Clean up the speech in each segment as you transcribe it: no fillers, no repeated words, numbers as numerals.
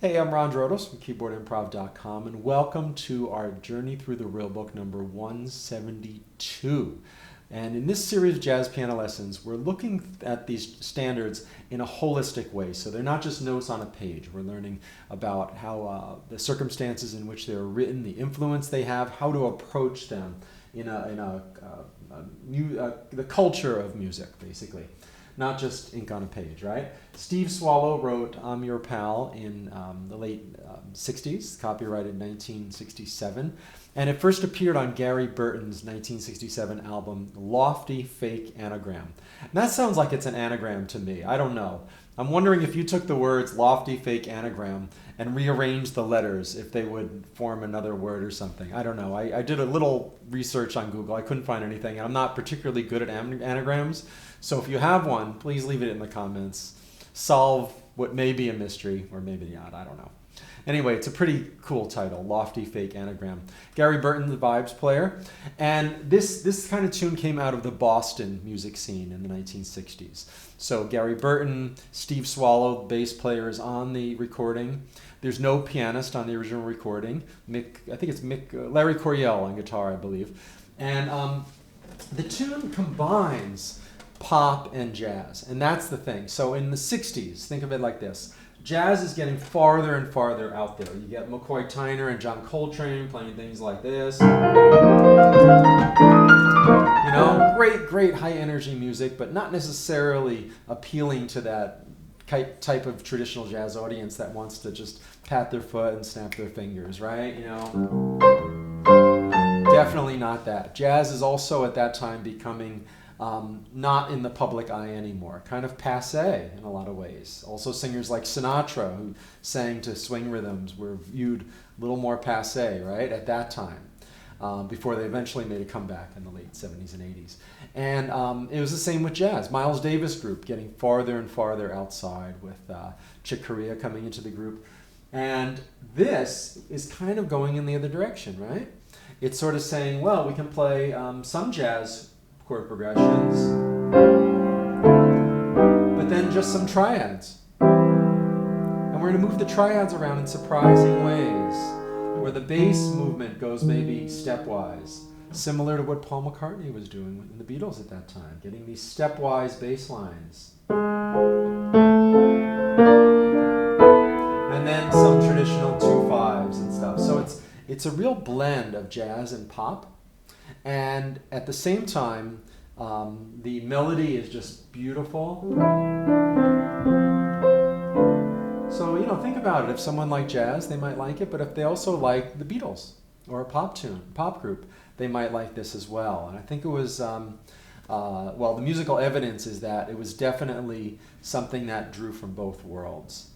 Hey, I'm Ron Drotos from keyboardimprov.com, and welcome to our Journey Through the Real Book number 172. And in this series of jazz piano lessons, we're looking at these standards in a holistic way. So they're not just notes on a page. We're learning about how the circumstances in which they're written, the influence they have, how to approach them in the culture of music, basically. Not just ink on a page, right? Steve Swallow wrote I'm Your Pal in the late 60s, copyrighted 1967. And it first appeared on Gary Burton's 1967 album, Lofty Fake Anagram. And that sounds like it's an anagram to me. I don't know. I'm wondering if you took the words Lofty Fake Anagram and rearranged the letters, if they would form another word or something. I don't know. I did a little research on Google. I couldn't find anything. I'm not particularly good at anagrams. So if you have one, please leave it in the comments. Solve what may be a mystery, or maybe not, I don't know. Anyway, it's a pretty cool title, Lofty Fake Anagram. Gary Burton, the vibes player. And this kind of tune came out of the Boston music scene in the 1960s. So Gary Burton, Steve Swallow, bass player, is on the recording. There's no pianist on the original recording. Larry Coryell on guitar, I believe. And the tune combines pop and jazz, and that's the thing. So in the 60s, think of it like this. Jazz is getting farther and farther out there. You get McCoy Tyner and John Coltrane playing things like this. You know, great high energy music, but not necessarily appealing to that type of traditional jazz audience that wants to just pat their foot and snap their fingers, right? You know, definitely not that. Jazz is also at that time becoming not in the public eye anymore, kind of passé in a lot of ways. Also singers like Sinatra, who sang to swing rhythms, were viewed a little more passé, right, at that time, before they eventually made a comeback in the late 70s and 80s. And it was the same with jazz. Miles Davis group getting farther and farther outside, with Chick Corea coming into the group. And this is kind of going in the other direction, right? It's sort of saying, well, we can play some jazz chord progressions, but then just some triads. And we're going to move the triads around in surprising ways, where the bass movement goes maybe stepwise, similar to what Paul McCartney was doing in the Beatles at that time, getting these stepwise bass lines. And then some traditional 2/5s and stuff. So it's a real blend of jazz and pop. And at the same time, the melody is just beautiful. So, you know, think about it. If someone liked jazz, they might like it. But if they also like the Beatles or a pop group, they might like this as well. And I think it was, the musical evidence is that it was definitely something that drew from both worlds.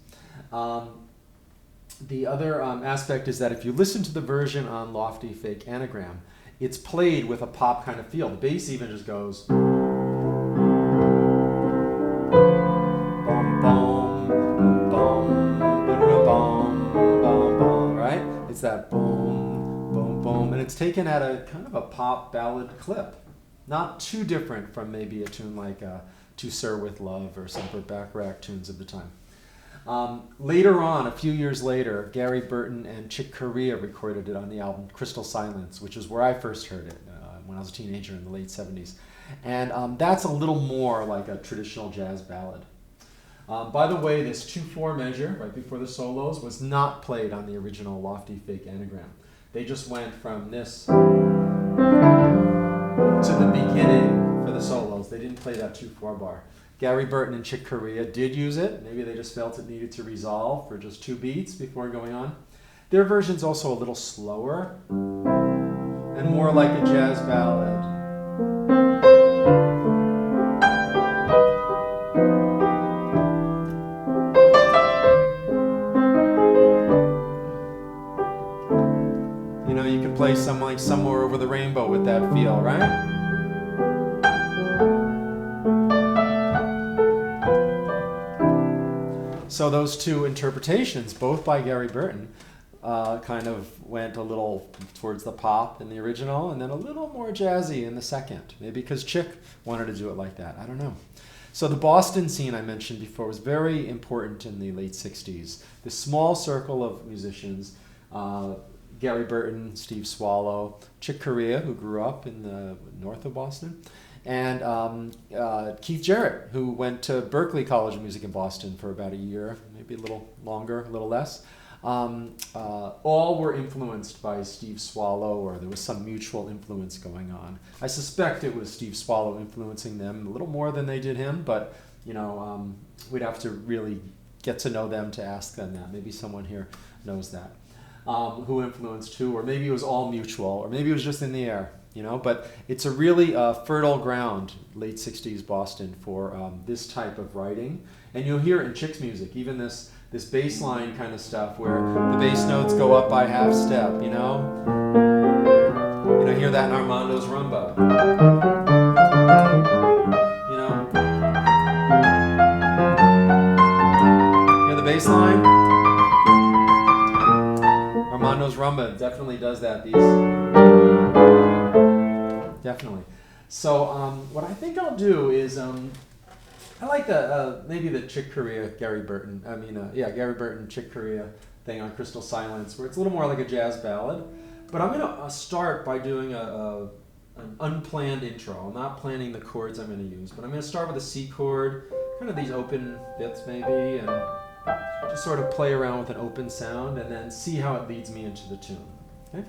The other aspect is that if you listen to the version on Lofty Fake Anagram, it's played with a pop kind of feel. The bass even just goes bum bum bum bum bum bum, right? It's that boom boom boom, and it's taken at a kind of a pop ballad clip. Not too different from maybe a tune like "To Sir with Love" or some Burt Bacharach tunes of the time. Later on, a few years later, Gary Burton and Chick Corea recorded it on the album Crystal Silence, which is where I first heard it when I was a teenager in the late 70s. And that's a little more like a traditional jazz ballad. By the way, this 2/4 measure, right before the solos, was not played on the original Lofty Fake Anagram. They just went from this to the beginning for the solos. They didn't play that 2/4 bar. Gary Burton and Chick Corea did use it. Maybe they just felt it needed to resolve for just 2 beats before going on. Their version's also a little slower and more like a jazz ballad. You know, you could play something like Somewhere Over the Rainbow with that feel, right? So those two interpretations, both by Gary Burton, kind of went a little towards the pop in the original and then a little more jazzy in the second. Maybe because Chick wanted to do it like that. I don't know. So the Boston scene I mentioned before was very important in the late 60s. This small circle of musicians, Gary Burton, Steve Swallow, Chick Corea, who grew up in the north of Boston, and Keith Jarrett, who went to Berklee College of Music in Boston for about a year, maybe a little longer, a little less. All were influenced by Steve Swallow, or there was some mutual influence going on. I suspect it was Steve Swallow influencing them a little more than they did him, but we'd have to really get to know them to ask them that. Maybe someone here knows that. Who influenced who, or maybe it was all mutual, or maybe it was just in the air, but it's a really fertile ground, late 60s Boston, for this type of writing. And you'll hear it in Chick's music, even this bass line kind of stuff where the bass notes go up by half step, hear that in Armando's rumba. Hear the bass line? Armando's rumba definitely does that piece. Definitely. So what I think I'll do is I like maybe the Chick Corea, Gary Burton, Gary Burton, Chick Corea thing on Crystal Silence, where it's a little more like a jazz ballad. But I'm going to start by doing an unplanned intro. I'm not planning the chords I'm going to use, but I'm going to start with a C chord, kind of these open bits maybe, and just sort of play around with an open sound, and then see how it leads me into the tune. Okay?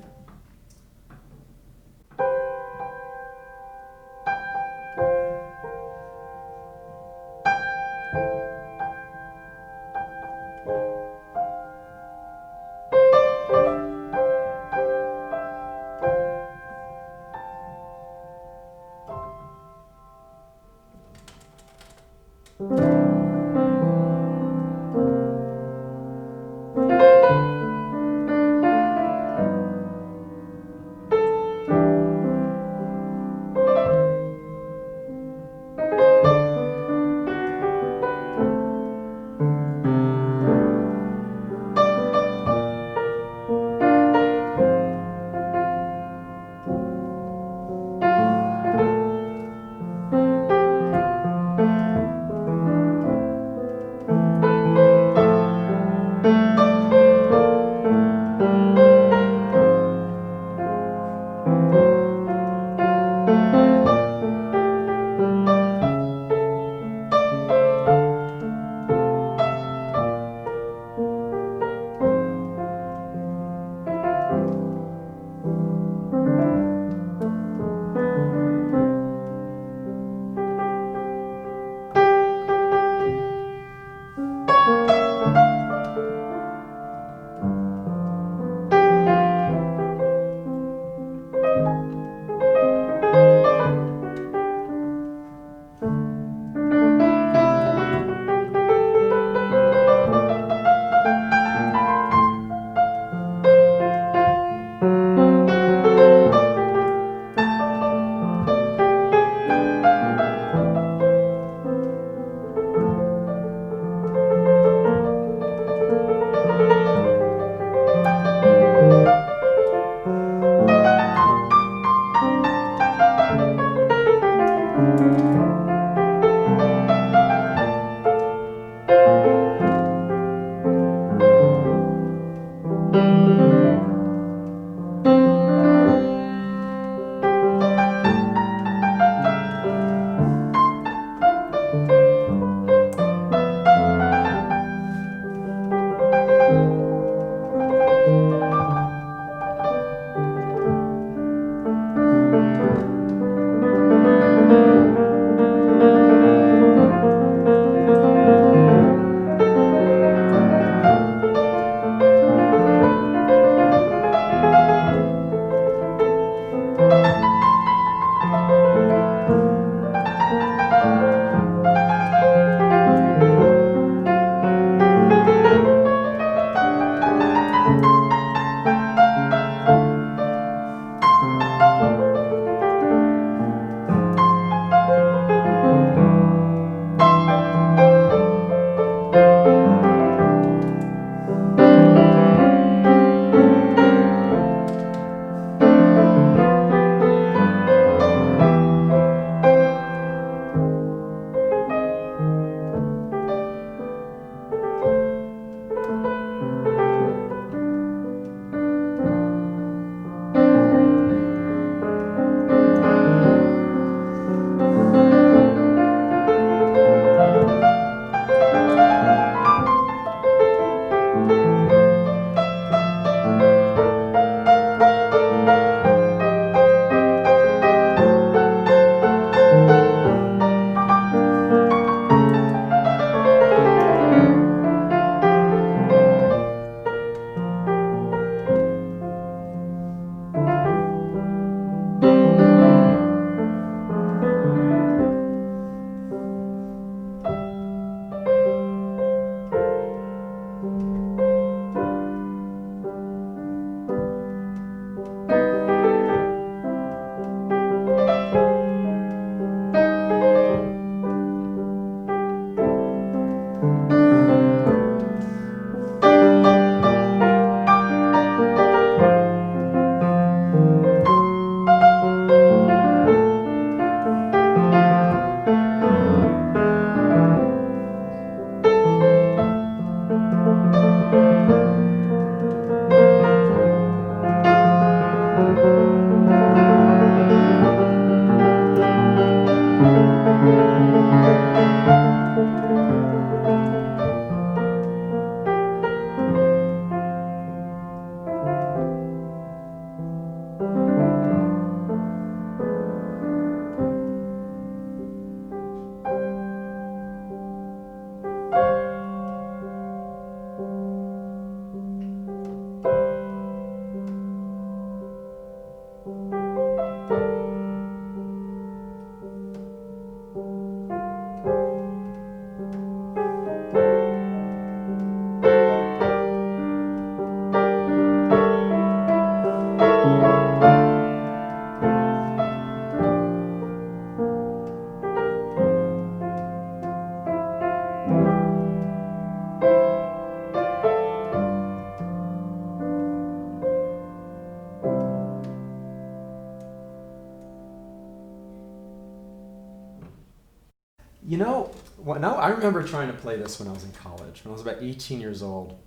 I remember trying to play this when I was in college, when I was about 18 years old.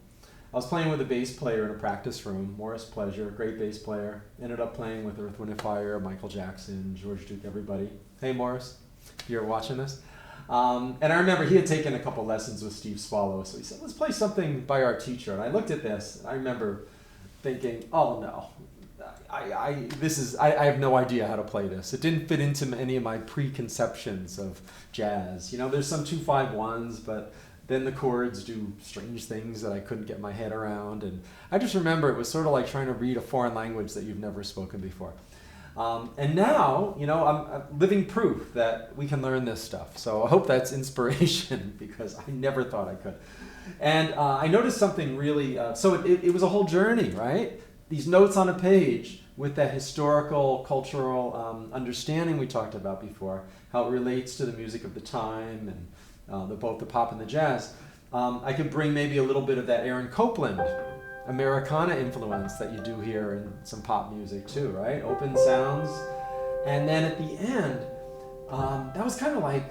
I was playing with a bass player in a practice room, Morris Pleasure, great bass player. Ended up playing with Earth, Wind & Fire, Michael Jackson, George Duke, everybody. Hey, Morris, if you're watching this. And I remember he had taken a couple lessons with Steve Swallow, so he said, let's play something by our teacher. And I looked at this, and I remember thinking, oh no, I have no idea how to play this. It didn't fit into any of my preconceptions of jazz. There's some 2-5-1s, but then the chords do strange things that I couldn't get my head around. And I just remember it was sort of like trying to read a foreign language that you've never spoken before. And now, I'm living proof that we can learn this stuff. So I hope that's inspiration because I never thought I could. And I noticed something really, so it was a whole journey, right? These notes on a page with that historical, cultural understanding we talked about before, how it relates to the music of the time and both the pop and the jazz. I could bring maybe a little bit of that Aaron Copland Americana influence that you do hear in some pop music too, right? Open sounds. And then at the end, that was kind of like,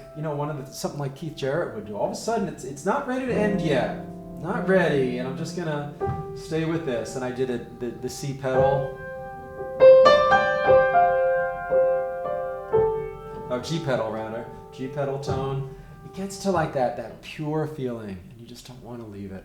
something like Keith Jarrett would do. All of a sudden, it's not ready to end yet. Not ready, and I'm just gonna stay with this. And I did the C pedal. Oh, G pedal rather. G pedal tone. It gets to like that pure feeling, and you just don't want to leave it.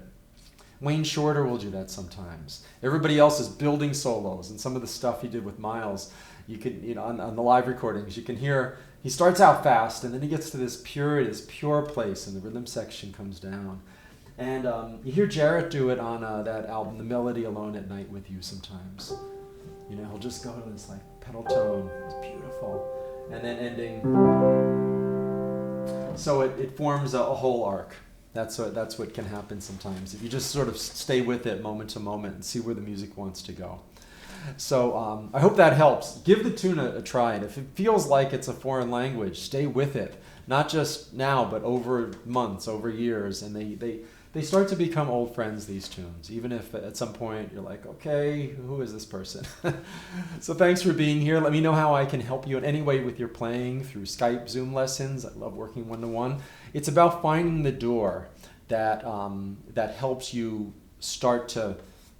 Wayne Shorter will do that sometimes. Everybody else is building solos, and some of the stuff he did with Miles, you can, on the live recordings, you can hear he starts out fast, and then he gets to this pure place, and the rhythm section comes down. And you hear Jarrett do it on that album, The Melody Alone at Night with You sometimes. He'll just go to this like pedal tone. It's beautiful. And then ending. So it forms a whole arc. That's what can happen sometimes. If you just sort of stay with it moment to moment and see where the music wants to go. So I hope that helps. Give the tune a try. And if it feels like it's a foreign language, stay with it. Not just now, but over months, over years. And they start to become old friends, these tunes, even if at some point you're like, okay, who is this person? So thanks for being here. Let me know how I can help you in any way with your playing through Skype, Zoom lessons. I love working one-to-one. It's about finding the door that helps you start to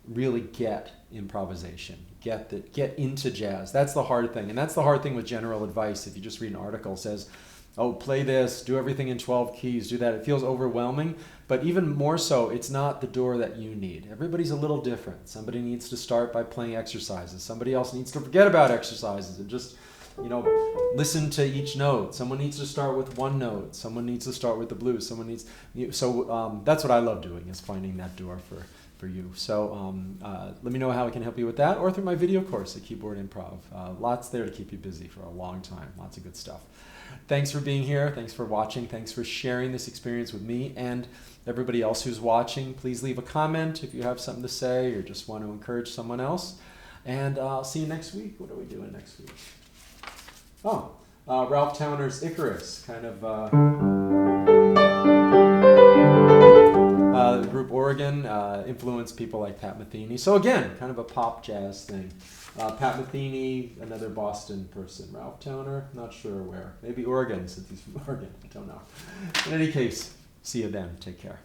really get improvisation, get into jazz. That's the hard thing. And that's the hard thing with general advice. If you just read an article that says, oh, play this, do everything in 12 keys, do that. It feels overwhelming, but even more so, it's not the door that you need. Everybody's a little different. Somebody needs to start by playing exercises. Somebody else needs to forget about exercises and just, listen to each note. Someone needs to start with one note. Someone needs to start with the blues. So that's what I love doing, is finding that door for you. So let me know how I can help you with that, or through my video course at Keyboard Improv. Lots there to keep you busy for a long time. Lots of good stuff. Thanks for being here. Thanks for watching. Thanks for sharing this experience with me and everybody else who's watching. Please leave a comment if you have something to say or just want to encourage someone else. And I'll see you next week. What are we doing next week? Oh, Ralph Towner's Icarus, kind of the group Oregon influenced people like Pat Metheny. So again, kind of a pop jazz thing. Pat Metheny, another Boston person. Ralph Towner, not sure where. Maybe Oregon, since he's from Oregon. I don't know. In any case, see you then. Take care.